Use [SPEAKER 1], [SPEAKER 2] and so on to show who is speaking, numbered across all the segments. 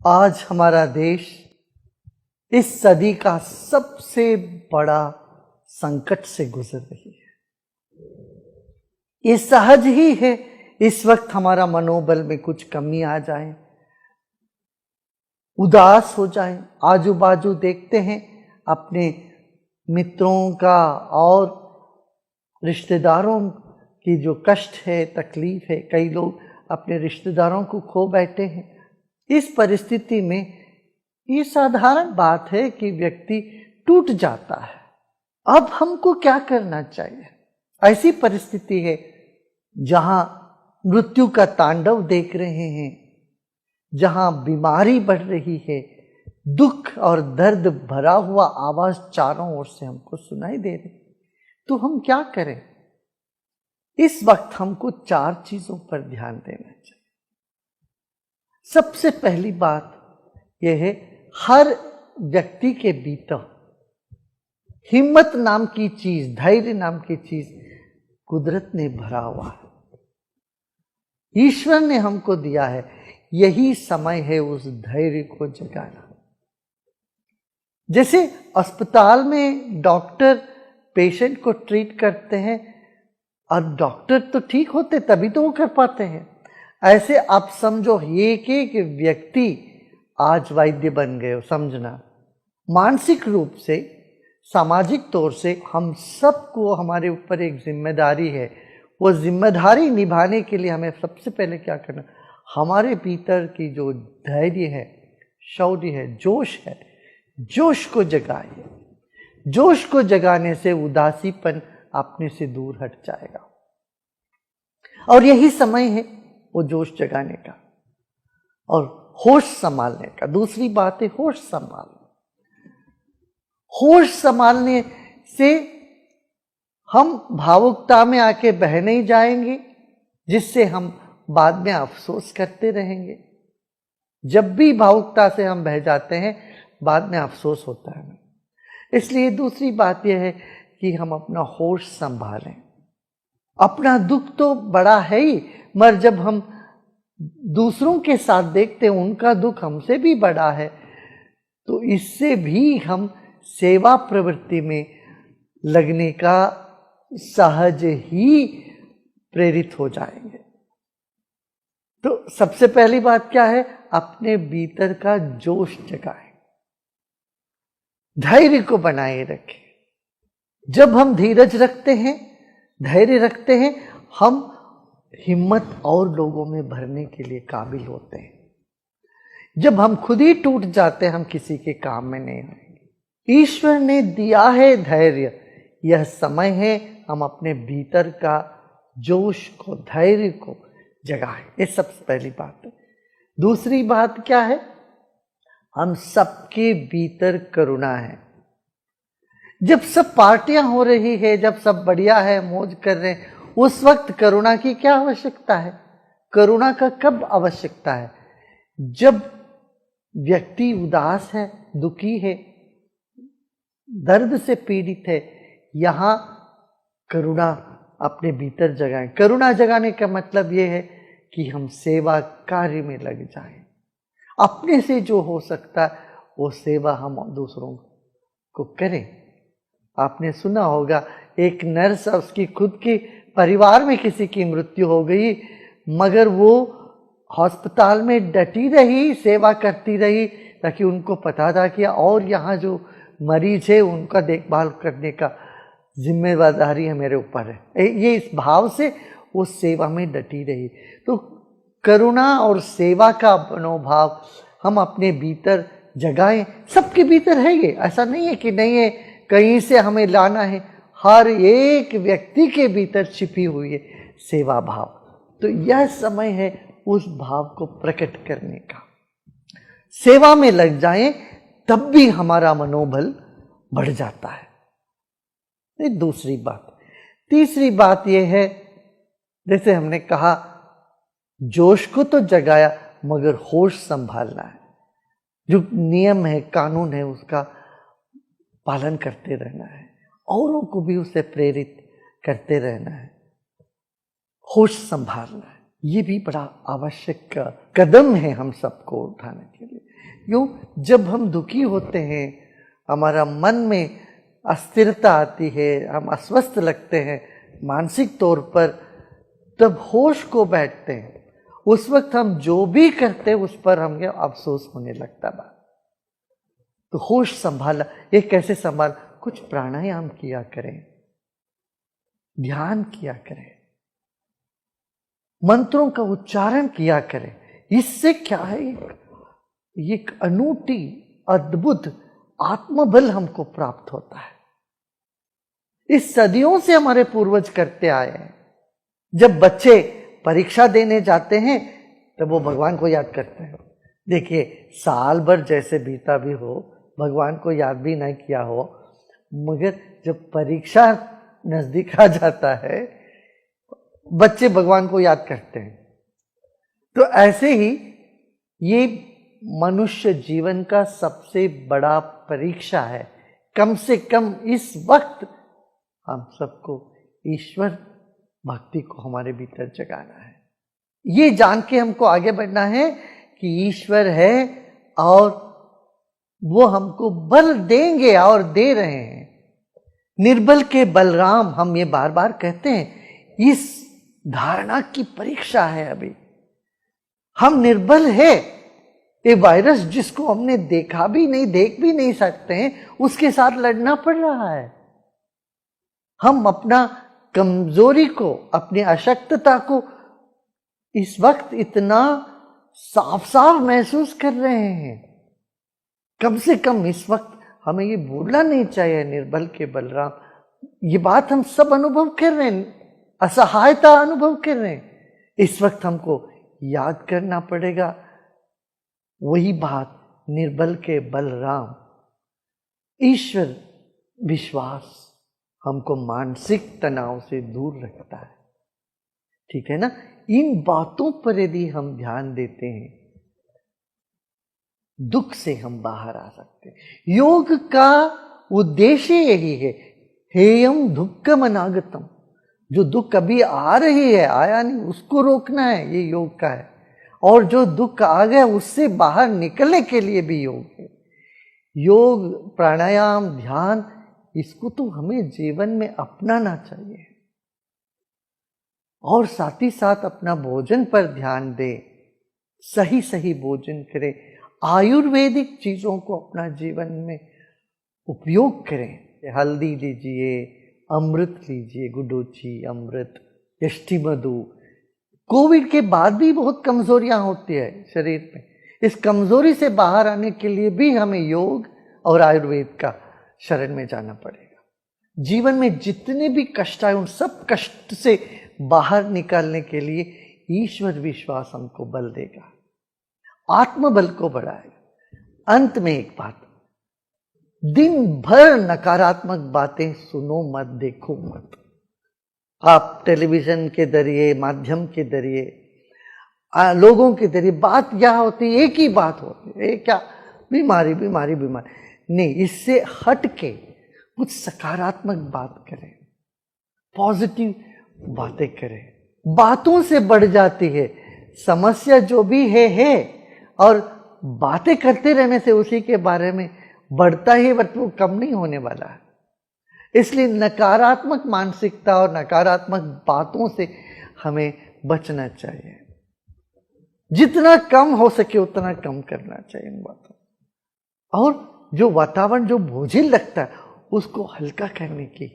[SPEAKER 1] आज हमारा देश इस सदी का सबसे बड़ा संकट से गुजर रही है। ये सहज ही है, इस वक्त हमारा मनोबल में कुछ कमी आ जाए, उदास हो जाए, आजू बाजू देखते हैं अपने मित्रों का और रिश्तेदारों की जो कष्ट है, तकलीफ है, कई लोग अपने रिश्तेदारों को खो बैठे हैं। इस परिस्थिति में ये साधारण बात है कि व्यक्ति टूट जाता है। अब हमको क्या करना चाहिए? ऐसी परिस्थिति है जहां मृत्यु का तांडव देख रहे हैं, जहां बीमारी बढ़ रही है, दुख और दर्द भरा हुआ आवाज चारों ओर से हमको सुनाई दे रही, तो हम क्या करें? इस वक्त हमको 4 चीजों पर ध्यान देना चाहिए। सबसे पहली बात यह है, हर व्यक्ति के भीतर हिम्मत नाम की चीज, धैर्य नाम की चीज कुदरत ने भरा हुआ है, ईश्वर ने हमको दिया है। यही समय है उस धैर्य को जगाना। जैसे अस्पताल में डॉक्टर पेशेंट को ट्रीट करते हैं और डॉक्टर तो ठीक होते तभी तो वो कर पाते हैं, ऐसे आप समझो एक एक व्यक्ति आज वैद्य बन गए हो। समझना, मानसिक रूप से, सामाजिक तौर से हम सबको हमारे ऊपर एक जिम्मेदारी है। वो जिम्मेदारी निभाने के लिए हमें सबसे पहले क्या करना, हमारे भीतर की जो धैर्य है, शौर्य है, जोश है, जोश को जगाइए। जोश को जगाने से उदासीपन अपने से दूर हट जाएगा और यही समय है वो जोश जगाने का और होश संभालने का। दूसरी बात है होश संभालना। होश संभालने से हम भावुकता में आके बह नहीं जाएंगे, जिससे हम बाद में अफसोस करते रहेंगे। जब भी भावुकता से हम बह जाते हैं, बाद में अफसोस होता है। इसलिए दूसरी बात यह है कि हम अपना होश संभालें। अपना दुख तो बड़ा है ही, मगर जब हम दूसरों के साथ देखते हैं उनका दुख हमसे भी बड़ा है, तो इससे भी हम सेवा प्रवृत्ति में लगने का सहज ही प्रेरित हो जाएंगे। तो सबसे पहली बात क्या है, अपने भीतर का जोश जगाएं, धैर्य को बनाए रखें। जब हम धीरज रखते हैं, धैर्य रखते हैं, हम हिम्मत और लोगों में भरने के लिए काबिल होते हैं। जब हम खुद ही टूट जाते हैं, हम किसी के काम में नहीं आएंगे। ईश्वर ने दिया है धैर्य, यह समय है हम अपने भीतर का जोश को, धैर्य को जगाएं। ये सबसे पहली बात है। दूसरी बात क्या है, हम सबके भीतर करुणा है। जब सब पार्टियां हो रही है, जब सब बढ़िया है, मौज कर रहे हैं, उस वक्त करुणा की क्या आवश्यकता है? करुणा का कब आवश्यकता है? जब व्यक्ति उदास है, दुखी है, दर्द से पीड़ित है, यहां करुणा अपने भीतर जगाएं। करुणा जगाने का मतलब यह है कि हम सेवा कार्य में लग जाएं। अपने से जो हो सकता है वो सेवा हम दूसरों को करें। आपने सुना होगा, एक नर्स, उसकी खुद के परिवार में किसी की मृत्यु हो गई, मगर वो अस्पताल में डटी रही, सेवा करती रही, ताकि उनको पता था कि और यहाँ जो मरीज है उनका देखभाल करने का जिम्मेदारी है मेरे ऊपर है। ये इस भाव से वो सेवा में डटी रही। तो करुणा और सेवा का मनोभाव हम अपने भीतर जगाएं। सबके भीतर है ये, ऐसा नहीं है कि नहीं है, कहीं से हमें लाना है। हर एक व्यक्ति के भीतर छिपी हुई है सेवा भाव। तो यह समय है उस भाव को प्रकट करने का। सेवा में लग जाएं, तब भी हमारा मनोबल बढ़ जाता है। ये दूसरी बात। तीसरी बात यह है, जैसे हमने कहा, जोश को तो जगाया, मगर होश संभालना है। जो नियम है, कानून है, उसका पालन करते रहना है, औरों को भी उसे प्रेरित करते रहना है, होश संभालना है। ये भी बड़ा आवश्यक कदम है हम सबको उठाने के लिए। क्यों? जब हम दुखी होते हैं, हमारा मन में अस्थिरता आती है, हम अस्वस्थ लगते हैं मानसिक तौर पर, तब होश को बैठते हैं। उस वक्त हम जो भी करते हैं उस पर हमें अफसोस होने लगता है। तो होश संभाला, ये कैसे संभाल? कुछ प्राणायाम किया करें, ध्यान किया करें, मंत्रों का उच्चारण किया करें। इससे क्या है, एक अनूठी अद्भुत आत्मबल हमको प्राप्त होता है। इस सदियों से हमारे पूर्वज करते आए हैं। जब बच्चे परीक्षा देने जाते हैं तब वो भगवान को याद करते हैं। देखिए, साल भर जैसे बीता भी हो, भगवान को याद भी नहीं किया हो, मगर जब परीक्षा नजदीक आ जाता है बच्चे भगवान को याद करते हैं। तो ऐसे ही ये मनुष्य जीवन का सबसे बड़ा परीक्षा है। कम से कम इस वक्त हम सबको ईश्वर भक्ति को हमारे भीतर जगाना है। ये जान के हमको आगे बढ़ना है कि ईश्वर है और वो हमको बल देंगे और दे रहे हैं। निर्बल के बलराम, हम ये बार बार कहते हैं। इस धारणा की परीक्षा है। अभी हम निर्बल है। ये वायरस जिसको हमने देखा भी नहीं, देख भी नहीं सकते हैं, उसके साथ लड़ना पड़ रहा है। हम अपना कमजोरी को, अपनी अशक्तता को इस वक्त इतना साफ साफ महसूस कर रहे हैं। कम से कम इस वक्त हमें ये भूलना नहीं चाहिए, निर्बल के बलराम। ये बात हम सब अनुभव कर रहे हैं, असहायता अनुभव कर रहे हैं। इस वक्त हमको याद करना पड़ेगा वही बात, निर्बल के बलराम। ईश्वर विश्वास हमको मानसिक तनाव से दूर रखता है। ठीक है ना? इन बातों पर यदि हम ध्यान देते हैं, दुख से हम बाहर आ सकते हैं। योग का उद्देश्य यही है, हेयम दुक्खम अनागतम। जो दुख अभी आ रही है, आया नहीं, उसको रोकना है, ये योग का है। और जो दुख आ गया उससे बाहर निकलने के लिए भी योग है। योग, प्राणायाम, ध्यान, इसको तो हमें जीवन में अपनाना चाहिए। और साथ ही साथ अपना भोजन पर ध्यान दें, सही सही भोजन करें, आयुर्वेदिक चीजों को अपना जीवन में उपयोग करें। हल्दी लीजिए, अमृत लीजिए, गुडुचि, अमृत, यष्टि मधु। कोविड के बाद भी बहुत कमजोरियां होती है शरीर में। इस कमजोरी से बाहर आने के लिए भी हमें योग और आयुर्वेद का शरण में जाना पड़ेगा। जीवन में जितने भी कष्ट आए उन सब कष्ट से बाहर निकालने के लिए ईश्वर विश्वास हमको बल देगा, आत्मबल को बढ़ाएगा। अंत में एक बात, दिन भर नकारात्मक बातें सुनो मत, देखो मत। आप टेलीविजन के जरिए, माध्यम के जरिए, लोगों के जरिए बात क्या होती है, एक ही बात होती है, क्या बीमारी बीमारी बीमारी। नहीं, इससे हट के कुछ सकारात्मक बात करें, पॉजिटिव बातें करें। बातों से बढ़ जाती है समस्या, जो भी है, और बातें करते रहने से उसी के बारे में बढ़ता ही, बट वो कम नहीं होने वाला है। इसलिए नकारात्मक मानसिकता और नकारात्मक बातों से हमें बचना चाहिए। जितना कम हो सके उतना कम करना चाहिए इन बातों। और जो वातावरण जो बोझिल लगता है उसको हल्का करने की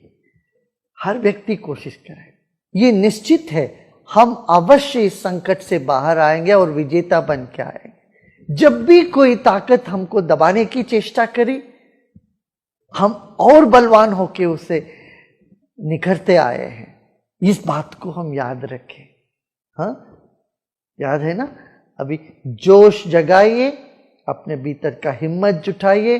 [SPEAKER 1] हर व्यक्ति कोशिश करे। ये निश्चित है हम अवश्य इस संकट से बाहर आएंगे और विजेता बन के आएंगे। जब भी कोई ताकत हमको दबाने की चेष्टा करे, हम और बलवान होके उससे निखरते आए हैं। इस बात को हम याद रखें। हाँ, याद है ना? अभी जोश जगाइए, अपने भीतर का हिम्मत जुटाइए।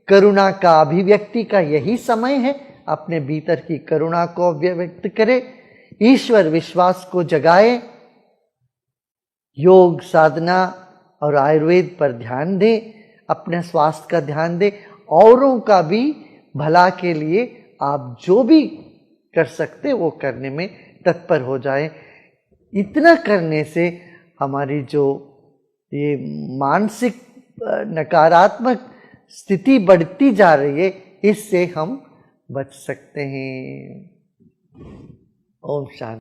[SPEAKER 1] करुणा का अभिव्यक्ति का यही समय है। अपने भीतर की करुणा को अभिव्यक्त करें, ईश्वर विश्वास को जगाए, योग साधना और आयुर्वेद पर ध्यान दें, अपने स्वास्थ्य का ध्यान दें, औरों का भी भला के लिए आप जो भी कर सकते वो करने में तत्पर हो जाएं। इतना करने से हमारी जो ये मानसिक नकारात्मक स्थिति बढ़ती जा रही है, इससे हम बच सकते हैं। ओम शांति।